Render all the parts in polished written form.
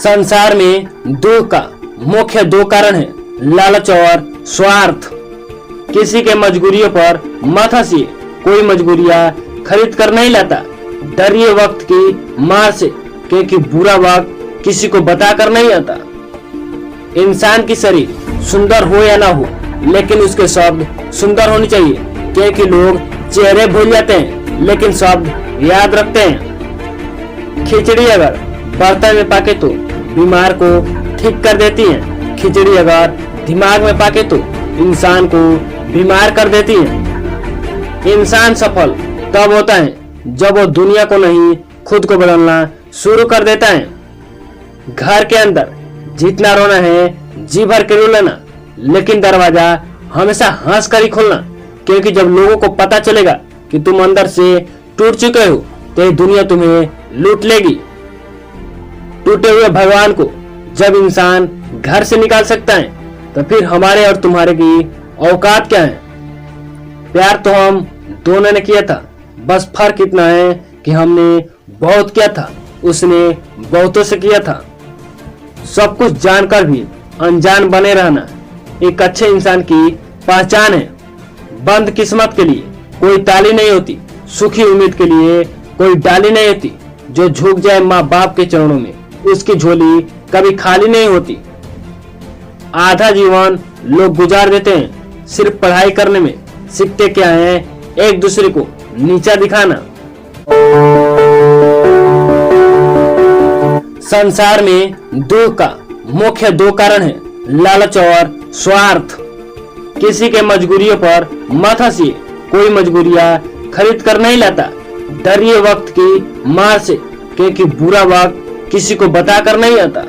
संसार में दुख का मुख्य दो कारण है, लालच और स्वार्थ। किसी के मजबूरियों पर मत हंसिए, कोई मजबूरियां खरीद कर नहीं लाता। डरिए वक्त की मार से, क्योंकि बुरा वक्त किसी को बता कर नहीं आता। इंसान की शरीर सुंदर हो या ना हो, लेकिन उसके शब्द सुंदर होने चाहिए, क्योंकि लोग चेहरे भूल जाते हैं लेकिन शब्द याद रखते हैं। खिचड़ी अगर बर्तन में पाके तो बीमार को ठीक कर देती है, खिचड़ी अगर दिमाग में पाके तो इंसान को बीमार कर देती है। इंसान सफल तब होता है जब वो दुनिया को नहीं, खुद को बदलना शुरू कर देता है। घर के अंदर जितना रोना है जी भर के रो लेना, लेकिन दरवाजा हमेशा हंस कर ही खोलना, क्योंकि जब लोगों को पता चलेगा कि तुम अंदर से टूट चुके हो तो ये दुनिया तुम्हें लूट लेगी। टूटे हुए भगवान को जब इंसान घर से निकाल सकता है तो फिर हमारे और तुम्हारे की औकात क्या है। प्यार तो हम दोनों ने किया था, बस फर्क इतना है कि हमने बहुत किया था, उसने बहुतों से किया था। सब कुछ जानकर भी अनजान बने रहना एक अच्छे इंसान की पहचान है। बंद किस्मत के लिए कोई ताली नहीं होती, सुखी उम्मीद के लिए कोई डाली नहीं होती। जो झुक जाए माँ बाप के चरणों में, उसकी झोली कभी खाली नहीं होती। आधा जीवन लोग गुजार देते हैं सिर्फ पढ़ाई करने में, सीखते क्या है एक दूसरे को नीचा दिखाना। संसार में दुख का मुख्य दो कारण है, लालच और स्वार्थ। किसी के मजबूरियों पर मत हंसिए, कोई मजबूरियां खरीद कर नहीं लाता। डरिए वक्त की मार से, क्योंकि बुरा वक्त किसी को बता कर नहीं आता।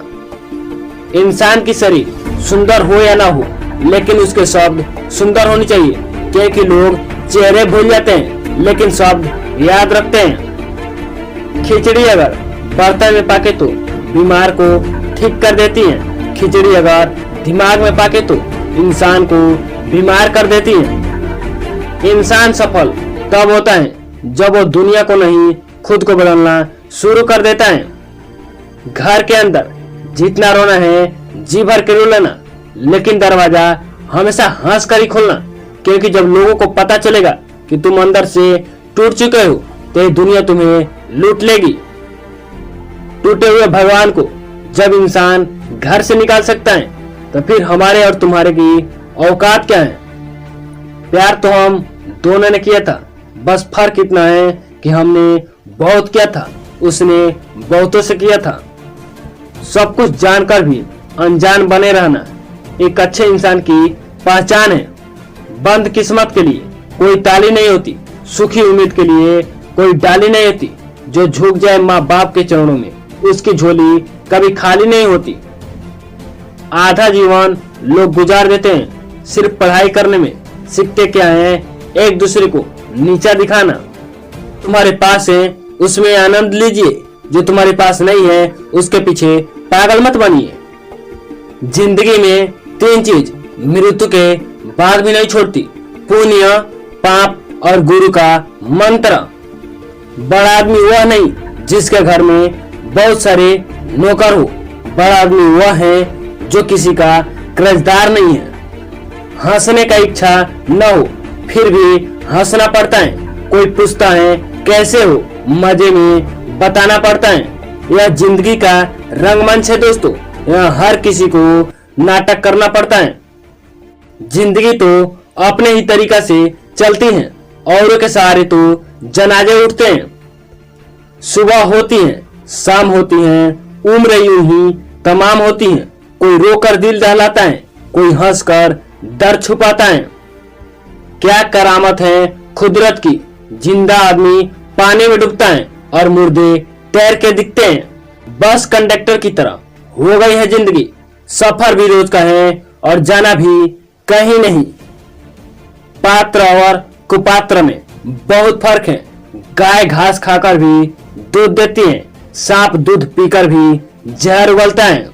इंसान की शरीर सुंदर हो या ना हो, लेकिन उसके शब्द सुंदर होने चाहिए, क्योंकि लोग चेहरे भूल जाते हैं लेकिन शब्द याद रखते हैं। खिचड़ी अगर बर्तन में पाके तो बीमार को ठीक कर देती है, खिचड़ी अगर दिमाग में पाके तो इंसान को बीमार कर देती है। इंसान सफल तब होता है जब वो दुनिया को नहीं, खुद को बदलना शुरू कर देता है। घर के अंदर जितना रोना है जी भर के रो लेना, लेकिन दरवाजा हमेशा हंस कर ही खोलना, क्योंकि जब लोगों को पता चलेगा कि तुम अंदर से टूट चुके हो तो ये दुनिया तुम्हें लूट लेगी। टूटे हुए भगवान को जब इंसान घर से निकाल सकता है तो फिर हमारे और तुम्हारे की औकात क्या है। प्यार तो हम दोनों ने किया था, बस फर्क इतना है कि हमने बहुत किया था, उसने बहुतों से किया था। सब कुछ जानकर भी अनजान बने रहना एक अच्छे इंसान की पहचान है। बंद किस्मत के लिए कोई ताली नहीं होती, सुखी उम्मीद के लिए कोई डाली नहीं होती। जो झुक जाए माँ बाप के चरणों में, उसकी झोली कभी खाली नहीं होती। आधा जीवन लोग गुजार देते हैं सिर्फ पढ़ाई करने में, सीखते क्या है एक दूसरे को नीचा दिखाना। तुम्हारे पास है उसमें आनंद लीजिए, जो तुम्हारे पास नहीं है उसके पीछे पागल मत बनिए। जिंदगी में तीन चीज मृत्यु के बाद भी नहीं छोड़ती, पुण्य, पाप और गुरु का मंत्र। बड़ा आदमी वह नहीं जिसके घर में बहुत सारे नौकर हो, बड़ा आदमी वह है जो किसी का कर्जदार नहीं है। हंसने का इच्छा न हो फिर भी हंसना पड़ता है। कोई पूछता है कैसे हो, मजे में बताना पड़ता है। यह जिंदगी का रंगमंच है दोस्तों, यहाँ हर किसी को नाटक करना पड़ता है। जिंदगी तो अपने ही तरीका से चलती है, औरों के सहारे तो जनाजे उठते हैं। सुबह होती है, शाम होती है, उम्र यूं ही तमाम होती है। कोई रोकर दिल दहलाता है, कोई हंसकर दर्द छुपाता है। क्या करामत है कुदरत की, जिंदा आदमी पानी में डूबता है और मुर्दे तैर के दिखते हैं। बस कंडक्टर की तरह हो गई है जिंदगी, सफर भी रोज का है और जाना भी कहीं नहीं। पात्र और कुपात्र में बहुत फर्क है। गाय घास खाकर भी दूध देती है, सांप दूध पीकर भी जहर उगलता है।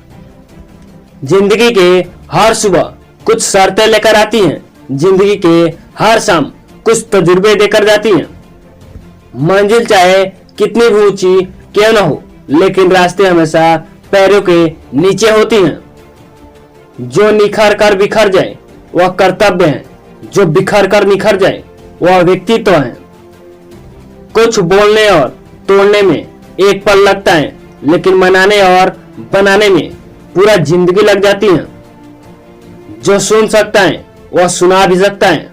जिंदगी के हर सुबह कुछ शर्तें लेकर आती हैं, जिंदगी के हर शाम कुछ तजुर्बे देकर जाती हैं। मंजिल चाहे कितनी भी ऊंची क्यों न हो, लेकिन रास्ते हमेशा पैरों के नीचे होती हैं। जो निखर कर बिखर जाए वह कर्तव्य है, जो बिखर कर निखर जाए वह व्यक्तित्व है। कुछ बोलने और तोड़ने में एक पल लगता है, लेकिन मनाने और बनाने में पूरा जिंदगी लग जाती है। जो सुन सकता है वह सुना भी सकता है।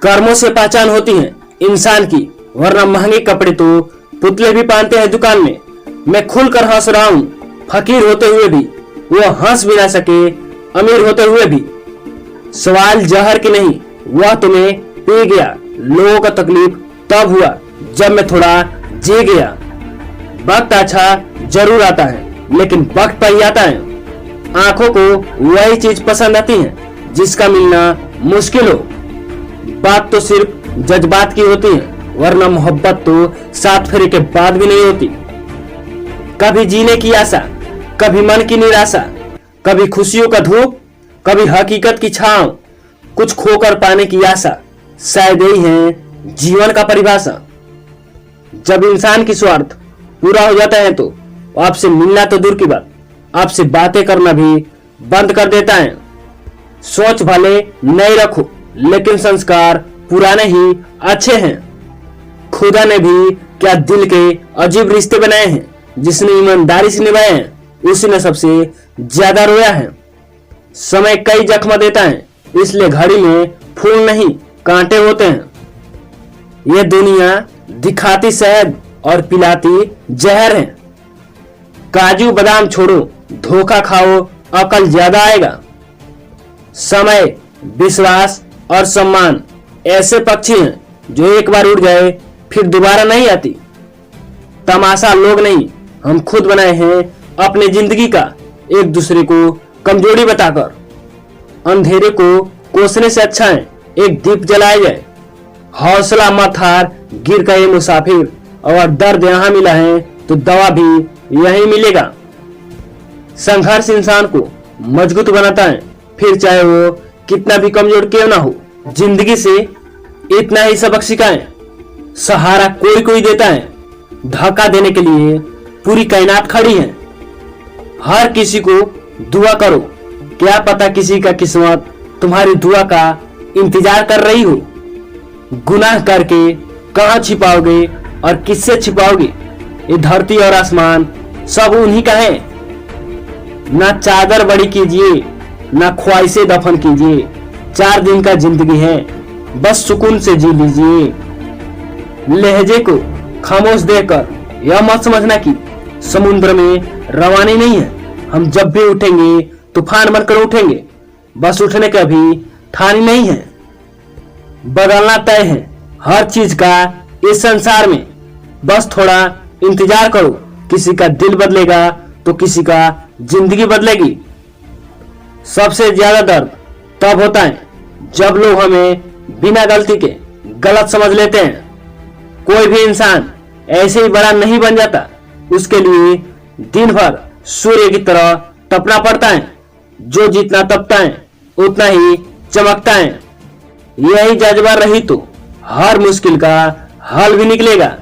कर्मों से पहचान होती है इंसान की, वरना महंगे कपड़े तो पुतले भी पहनते हैं दुकान में। मैं खुलकर हंस रहा हूँ, फकीर होते हुए भी वो हंस भी ना सके, अमीर होते हुए भी। सवाल जहर की नहीं, वह तुम्हें पी गया। लोगों का तकलीफ तब हुआ जब मैं थोड़ा जी गया। वक्त अच्छा जरूर आता है, लेकिन वक्त पर ही आता है। आंखों को वही चीज पसंद आती है जिसका मिलना मुश्किल हो। बात तो सिर्फ जज्बात की होती है, वरना मोहब्बत तो 7 फेरे के बाद भी नहीं होती। कभी जीने की आशा, कभी मन की निराशा, कभी खुशियों का धूप, कभी हकीकत की छांव, कुछ खोकर पाने की आशा। शायद यही है जीवन का परिभाषा। जब इंसान की स्वार्थ पूरा हो जाता है तो आपसे मिलना तो दूर की बात, आपसे बातें करना भी बंद कर देता है। सोच भले नई रखो, लेकिन संस्कार पुराने ही अच्छे हैं। खुदा ने भी क्या दिल के अजीब रिश्ते बनाए हैं। जिसने ईमानदारी से निभाए हैं उसी ने सबसे ज्यादा रोया है। समय कई जख्म देता है, इसलिए घड़ी में फूल नहीं कांटे होते हैं। यह दुनिया दिखाती शहद और पिलाती जहर है। काजू बादाम छोड़ो, धोखा खाओ, अकल ज्यादा आएगा। समय, विश्वास और सम्मान ऐसे पक्षी हैं जो एक बार उड़ जाए फिर दोबारा नहीं आती। तमाशा लोग नहीं, हम खुद बनाए हैं अपने जिंदगी का, एक दूसरे को कमजोरी बताकर। अंधेरे को कोसने से अच्छा है एक दीप जलाया जाए। हौसला मत हार, गिर गए मुसाफिर, और दर्द यहाँ मिला है तो दवा भी यहीं मिलेगा। संघर्ष इंसान को मजबूत बनाता है, फिर चाहे वो कितना भी कमजोर क्यों ना हो। जिंदगी से इतना ही सबक सिखाएं, सहारा कोई कोई देता है, धक्का देने के लिए पूरी कायनात खड़ी है। हर किसी को दुआ करो, क्या पता किसी का किस्मत तुम्हारी दुआ का इंतजार कर रही हो। गुनाह करके कहां छिपाओगे और किससे छिपाओगे। ये धरती और आसमान सब उन्हीं का है। ना चादर बड़ी कीजिए, ना ख्वाहिशें दफन कीजिए। 4 दिन का जिंदगी है, बस सुकून से जी लीजिए। लहजे को खामोश देकर यह मत समझना कि समुद्र में रवानी नहीं है। हम जब भी उठेंगे तूफान बनकर उठेंगे, बस उठने का भी ठानी नहीं है। बदलना तय है हर चीज का इस संसार में, बस थोड़ा इंतजार करो। किसी का दिल बदलेगा तो किसी का जिंदगी बदलेगी। सबसे ज्यादा दर्द तब होता है जब लोग हमें बिना गलती के गलत समझ लेते हैं। कोई भी इंसान ऐसे ही बड़ा नहीं बन जाता, उसके लिए दिन भर सूर्य की तरह तपना पड़ता है। जो जितना तपता है उतना ही चमकता है। यही जज्बा रही तो हर मुश्किल का हल भी निकलेगा।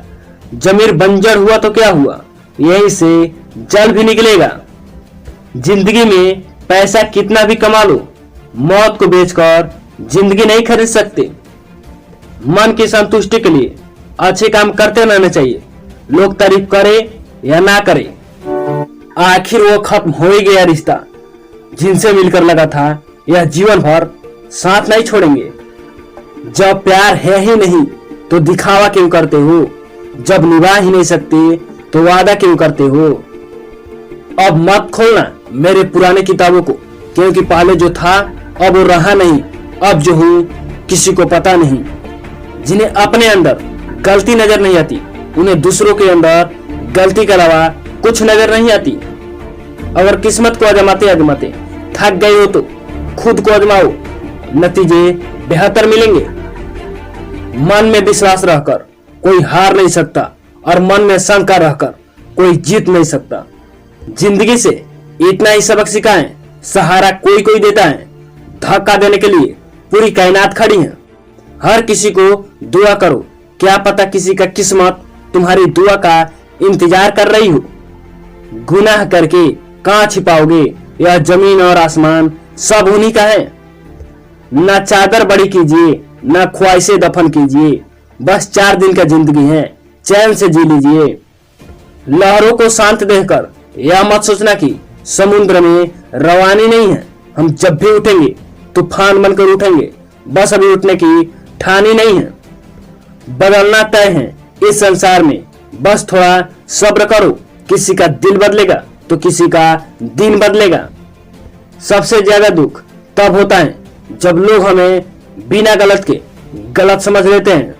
जमीर बंजर हुआ तो क्या हुआ, यहीं से जल भी निकलेगा। जिंदगी में पैसा कितना भी कमा लो, मौत को बेचकर जिंदगी नहीं खरीद सकते। मन की संतुष्टि के लिए अच्छे काम करते रहना चाहिए, लोग तारीफ करे या ना करे। आखिर वो खत्म हो ही गया रिश्ता, जिनसे मिलकर लगा था यह जीवन भर साथ नहीं छोड़ेंगे। जब प्यार है ही नहीं तो दिखावा क्यों करते हो। जब निभा ही नहीं सकते तो वादा क्यों करते हो। अब मत खोलना मेरे पुराने किताबों को, क्योंकि पहले जो था अब वो रहा नहीं। अब जो हूँ किसी को पता नहीं। जिन्हें अपने अंदर गलती नजर नहीं आती, उन्हें दूसरों के अंदर गलती के अलावा कुछ नजर नहीं आती। अगर किस्मत को आजमाते आजमाते थक गए हो तो खुद को आजमाओ, नतीजे बेहतर मिलेंगे। मन में विश्वास रहकर कोई हार नहीं सकता, और मन में शंका रहकर कोई जीत नहीं सकता। जिंदगी से इतना ही सबक सिखाएं, सहारा कोई कोई देता है, धक्का देने के लिए पूरी कायनात खड़ी है। हर किसी को दुआ करो, क्या पता किसी का किस्मत तुम्हारी दुआ का इंतजार कर रही हो। गुनाह करके कहां छिपाओगे? यह जमीन और आसमान सब उन्हीं का है। ना चादर बड़ी कीजिए, ना ख्वाहिशें दफन कीजिए। बस 4 दिन का जिंदगी है, चैन से जी लीजिए। लहरों को शांत देखकर यह मत सोचना कि समुद्र में रवानी नहीं है। हम जब भी उठेंगे तूफान बनकर उठेंगे। बस अभी उठने की ठानी नहीं है। बदलना तय है इस संसार में, बस थोड़ा सब्र करो। किसी का दिल बदलेगा तो किसी का दिन बदलेगा। सबसे ज्यादा दुख तब होता है जब लोग हमें बिना गलत के गलत समझ लेते हैं।